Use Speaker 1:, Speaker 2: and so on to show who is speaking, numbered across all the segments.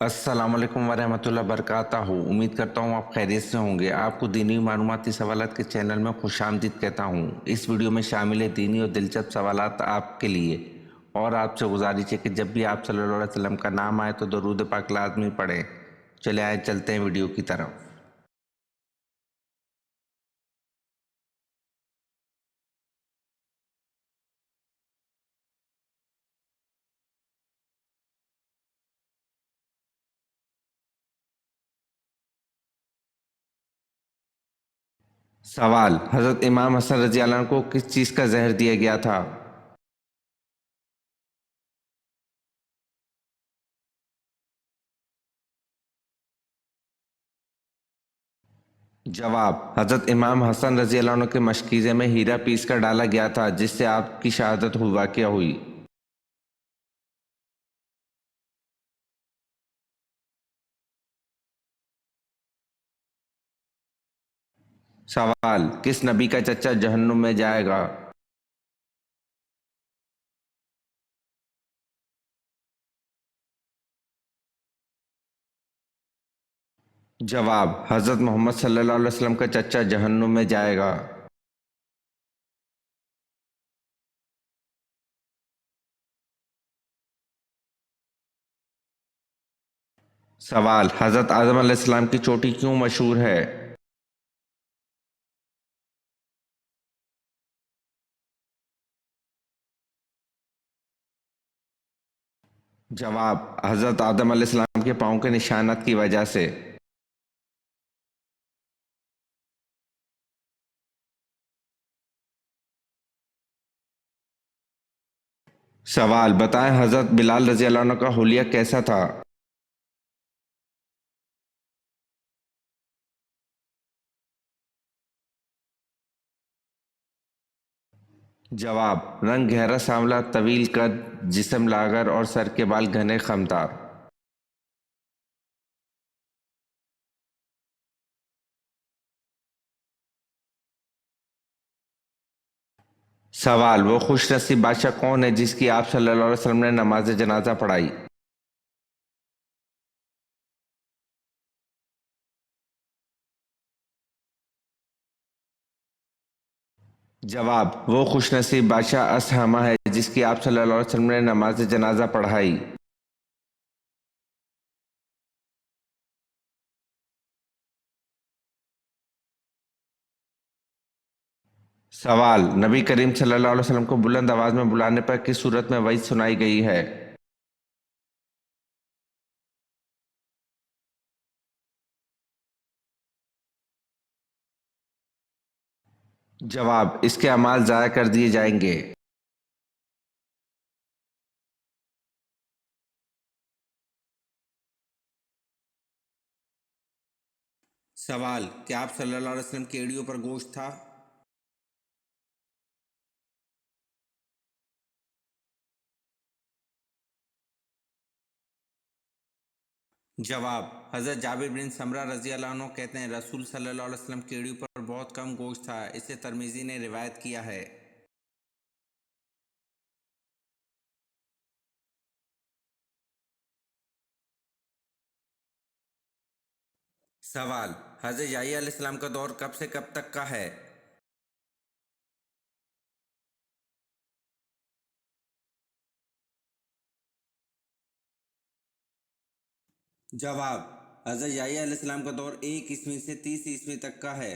Speaker 1: अस्सलाम वालेकुम वरहमतुल्लाह बरकातहू। उम्मीद करता हूँ आप खैरियत से होंगे। आपको दीनी मालूमाती सवालात के चैनल में खुशामदीद कहता हूँ। इस वीडियो में शामिल है दीनी और दिलचस्प सवालात आपके लिए। और आपसे गुजारिश है कि जब भी आप सल्लल्लाहु अलैहि वसल्लम का नाम आए तो दरूद पाक लाजमी पढ़ें। चले आए चलते हैं वीडियो की तरफ। सवाल, हज़रत इमाम हसन रज़ी अल्लाह अन्हु को किस चीज़ का जहर दिया गया था? जवाब, हज़रत इमाम हसन रज़ी अल्लाह अन्हु के मशकीज़े में हीरा पीस कर डाला गया था जिससे आपकी शहादत वाक़या हुई। सवाल, किस नबी का चचा जहन्नुम में जाएगा? जवाब, हज़रत मोहम्मद सल्लल्लाहु अलैहि वसल्लम का चचा जहन्नुम में जाएगा। सवाल, हज़रत आदम अलैहिस्सलाम की चोटी क्यों मशहूर है? जवाब, हज़रत आदम अलैहिस्सलाम के पाँव के निशानात की वजह से। सवाल, बताएं हज़रत बिलाल रज़ी अल्लाह अन्हु का हुलिया कैसा था? जवाब, रंग गहरा सांवला, तवील कद, जिस्म लागर और सर के बाल घने खमदार। सवाल, वो खुश नसीब बादशाह कौन है जिसकी आप सल्लल्लाहु अलैहि वसल्लम ने नमाज जनाजा पढ़ाई? जवाब, वो खुशनसीब बादशाह असहमा है जिसकी आप सल्लल्लाहु अलैहि वसल्लम ने नमाज जनाजा पढ़ाई। सवाल, नबी करीम सल्लल्लाहु अलैहि वसल्लम को बुलंद आवाज में बुलाने पर किस सूरत में वही सुनाई गई है? जवाब, इसके अमाल ज़ाया कर दिए जाएंगे। सवाल, क्या आप सल्लल्लाहु अलैहि वसल्लम की एड़ियों पर गोश्त था? जवाब, हज़रत जाबिर बिन समरा रज़ी अल्लाह अन्हु कहते हैं रसूल सल्लल्लाहु अलैहि वसल्लम की एड़ियों पर बहुत कम गोश्त था। इसे तिरमिज़ी ने रिवायत किया है। सवाल, हज़रत याह्या अलैहिस्सलाम का दौर कब से कब तक का है? जवाब, हज़रत याह्या अलैहिस्सलाम का दौर 1 ईस्वी से 30 ईस्वी तक का है।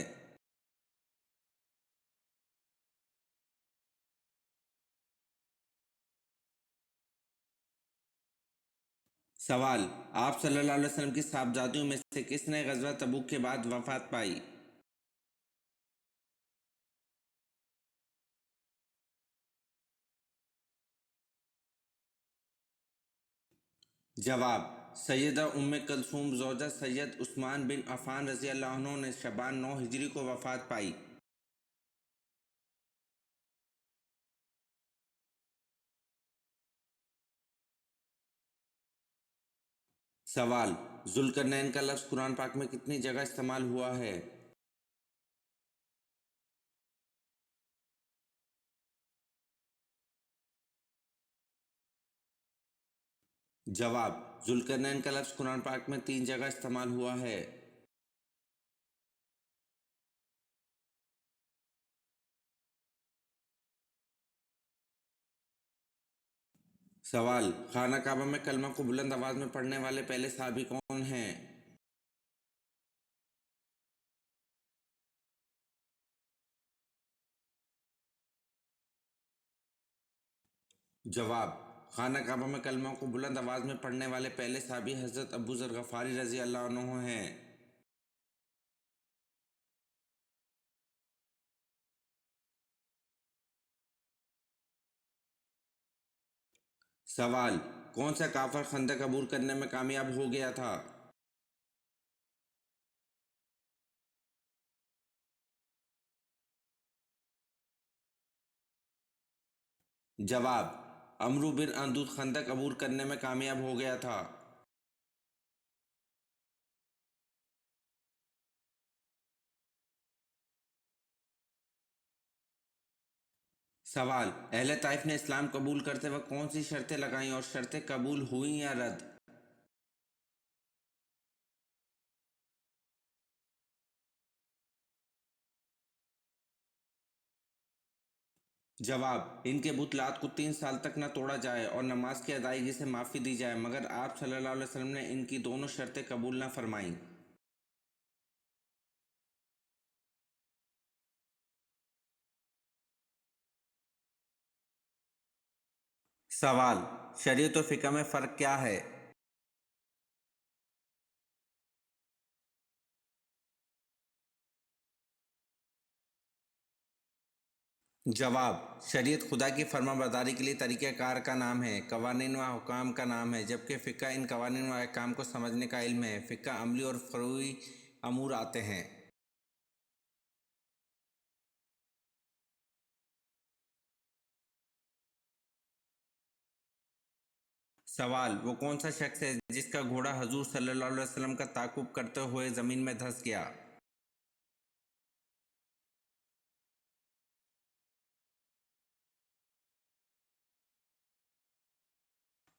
Speaker 1: सवाल, आप सल्लल्लाहु अलैहि वसल्लम की साहबजादियों में से किसने ग़ज़वा तबूक के बाद वफ़ात पाई? जवाब, सैयदा उम्मे कलसूम ज़ौजा सैयद उस्मान बिन अफ़ान रज़ी अल्लाह अन्हु ने शबान 9 हिजरी को वफ़ात पाई। सवाल, ज़ुल्करनैन का लफ्ज़ कुरान पाक में कितनी जगह इस्तेमाल हुआ है? जवाब, जुल्करनैन का लफ्ज़ कुरान पाक में 3 जगह इस्तेमाल हुआ है। सवाल, खाना काबा में कलमा को बुलंद आवाज में पढ़ने वाले पहले सहाबी कौन हैं? जवाब, खाना काबा में कलमा को बुलंद आवाज में पढ़ने वाले पहले सहाबी हजरत अबू ज़र गफ़ारी रज़ी अल्लाह अन्हु हैं। सवाल, कौन सा काफिर खंदक अबूर करने में कामयाब हो गया था? जवाब, अमरू बिन अंदूद खंदक अबूर करने में कामयाब हो गया था। सवाल, अहले ताइफ ने इस्लाम कबूल करते वक्त कौन सी शर्तें लगाईं और शर्तें कबूल हुई या रद्द? जवाब, इनके बुत लात को 3 साल तक न तोड़ा जाए और नमाज की अदायगी से माफ़ी दी जाए, मगर आप सल्लल्लाहु अलैहि वसल्लम ने इनकी दोनों शर्तें कबूल न फरमाईं। सवाल, शरीयत और फ़िक़ह में फ़र्क क्या है? जवाब, शरीयत खुदा की फर्माबरदारी के लिए तरीक़ाकार का नाम है, कवानीन व हुकाम का नाम है, जबकि फ़िक़ह इन कवानीन व अहकाम को समझने का इल्म है। फ़िक़ह अमली और फ़ुरूई अमूर आते हैं। सवाल, वो कौन सा शख्स है जिसका घोड़ा हजूर सल्लल्लाहु अलैहि वसल्लम का ताक़ुब करते हुए ज़मीन में धंस गया?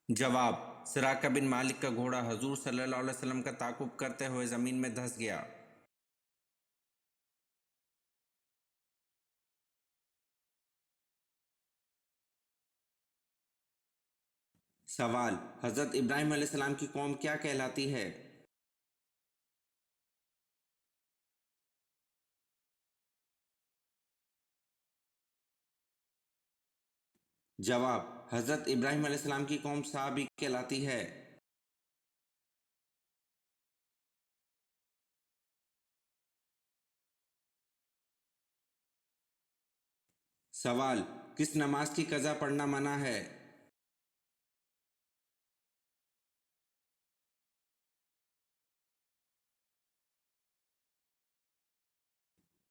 Speaker 1: जवाब, सिराका बिन मालिक का घोड़ा हजूर सल्लल्लाहु अलैहि वसल्लम का ताक़ुब करते हुए ज़मीन में धंस गया। सवाल, हज़रत इब्राहीम अलैहिस्सलाम की कौम क्या कहलाती है? जवाब, हज़रत इब्राहीम अलैहिस्सलाम की कौम साबी कहलाती है। सवाल, किस नमाज की कज़ा पढ़ना मना है?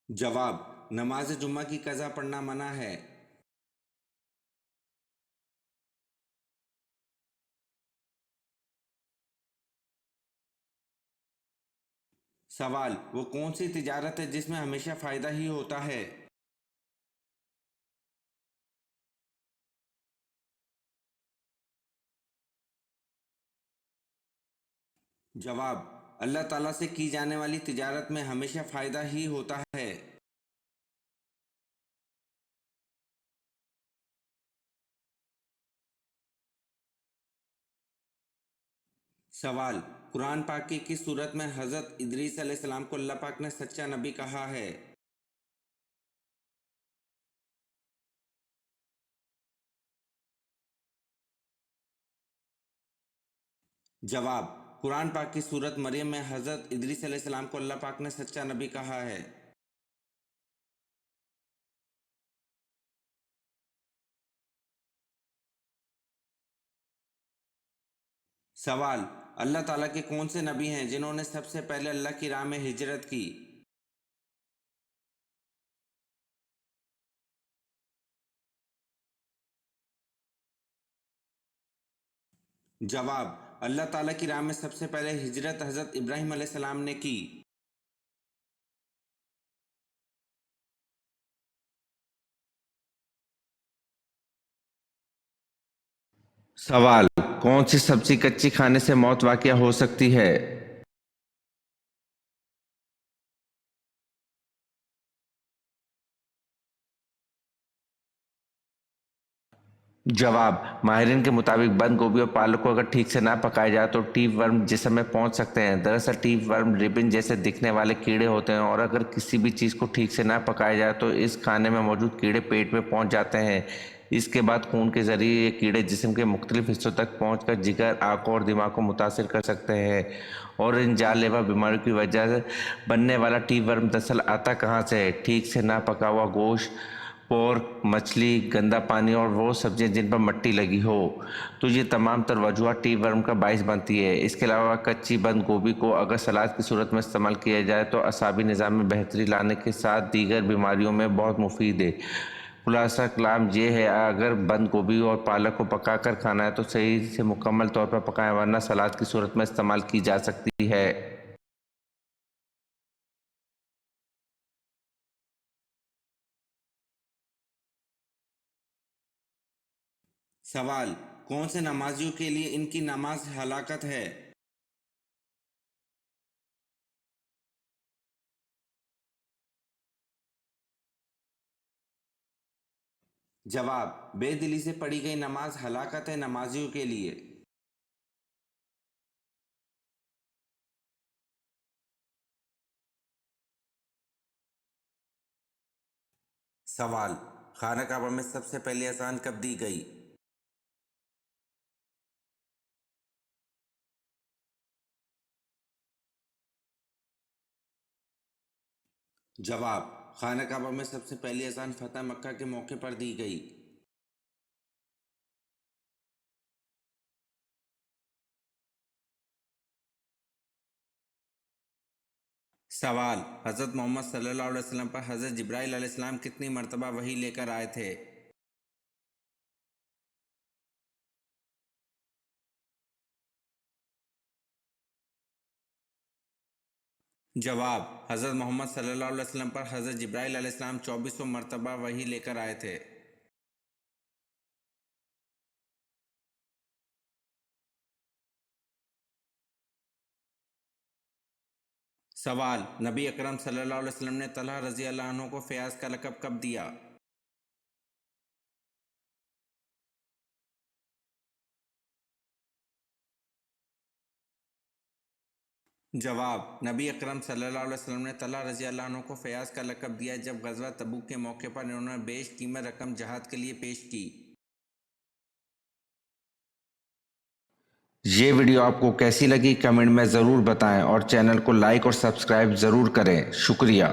Speaker 1: जवाब, नमाज जुम्मा की कज़ा पढ़ना मना है। सवाल, वो कौन सी तिजारत है जिसमें हमेशा फ़ायदा ही होता है? जवाब, अल्लाह ताला से की जाने वाली तिजारत में हमेशा फ़ायदा ही होता है। सवाल, कुरान पाक की किस सूरत में हज़रत इदरीस अलैहिस्सलाम को अल्लाह पाक ने सच्चा नबी कहा है? जवाब, कुरान पाक की सूरत मरियम में हज़रत इदरीस अलैहिस्सलाम को अल्लाह पाक ने सच्चा नबी कहा है। सवाल, अल्लाह ताला के कौन से नबी हैं जिन्होंने सबसे पहले अल्लाह की राह में हिजरत की? जवाब, अल्लाह ताला की राह में सबसे पहले हिजरत हज़रत इब्राहीम अलैहिस्सलाम ने की। सवाल, कौन सी सब्जी कच्ची खाने से मौत वाक़या हो सकती है? जवाब, माहिरीन के मुताबिक बंद गोभी और पालक को अगर ठीक से ना पकाया जाए तो टीप वर्म जिस्म में पहुंच सकते हैं। दरअसल टीप वर्म रिबन जैसे दिखने वाले कीड़े होते हैं और अगर किसी भी चीज़ को ठीक से ना पकाया जाए तो इस खाने में मौजूद कीड़े पेट में पहुंच जाते हैं। इसके बाद खून के जरिए ये कीड़े जिस्म के मुख्तलिफ हिस्सों तक पहुंचकर जिगर, आंखों और दिमाग को मुतासर कर सकते हैं। और इन जानलेवा बीमारियों की वजह से बनने वाला टीप वर्म दरअसल आता कहाँ से है? ठीक से ना पका हुआ गोश्त, पोर्क, मछली, गंदा पानी और वो सब्जियां जिन पर मिट्टी लगी हो। तो ये तमाम तर वजूहत टी वर्म का बाइस बनती है। इसके अलावा कच्ची बंद गोभी को अगर सलाद की सूरत में इस्तेमाल किया जाए तो असाबी निज़ाम में बेहतरी लाने के साथ दीगर बीमारियों में बहुत मुफीद है। खुलासा कलाम ये है, अगर बंद गोभी और पालक को पका कर खाना है तो सही से मुकम्मल तौर पर पकाएं, वरना सलाद की सूरत में इस्तेमाल की जा सकती है। सवाल, कौन से नमाजियों के लिए इनकी नमाज हलाकत है? जवाब, बेदिली से पढ़ी गई नमाज हलाकत है नमाजियों के लिए। सवाल, खाना काबा में सबसे पहली अजान कब दी गई? जवाब, खाना काबा में सबसे पहली अजान फतह मक्का के मौके पर दी गई। सवाल, हज़रत मोहम्मद सल्लल्लाहु अलैहि वसल्लम पर हज़रत जिब्राइल अलैहिस्सलाम कितनी मरतबा वही लेकर आए थे? जवाब, हज़रत मोहम्मद सल्लल्लाहु अलैहि वसल्लम पर हज़रत जिब्राइल अलैहिस्सलाम 2400 मरतबा वही लेकर आए थे। सवाल, नबी अकरम सल्लल्लाहु अलैहि वसल्लम ने तलहा रज़ी अल्लाह अन्हु को फ़याज़ का लक़ब कब दिया? जवाब, नबी अकरम सल्लल्लाहु अलैहि वसल्लम ने तलहा रज़ी अल्लाह अन्हु को फ़याज़ का लक़ब दिया जब ग़ज़वा तबूक के मौके पर इन्होंने बेशकीमत रकम जहाद के लिए पेश की। ये वीडियो आपको कैसी लगी कमेंट में ज़रूर बताएं और चैनल को लाइक और सब्सक्राइब ज़रूर करें। शुक्रिया।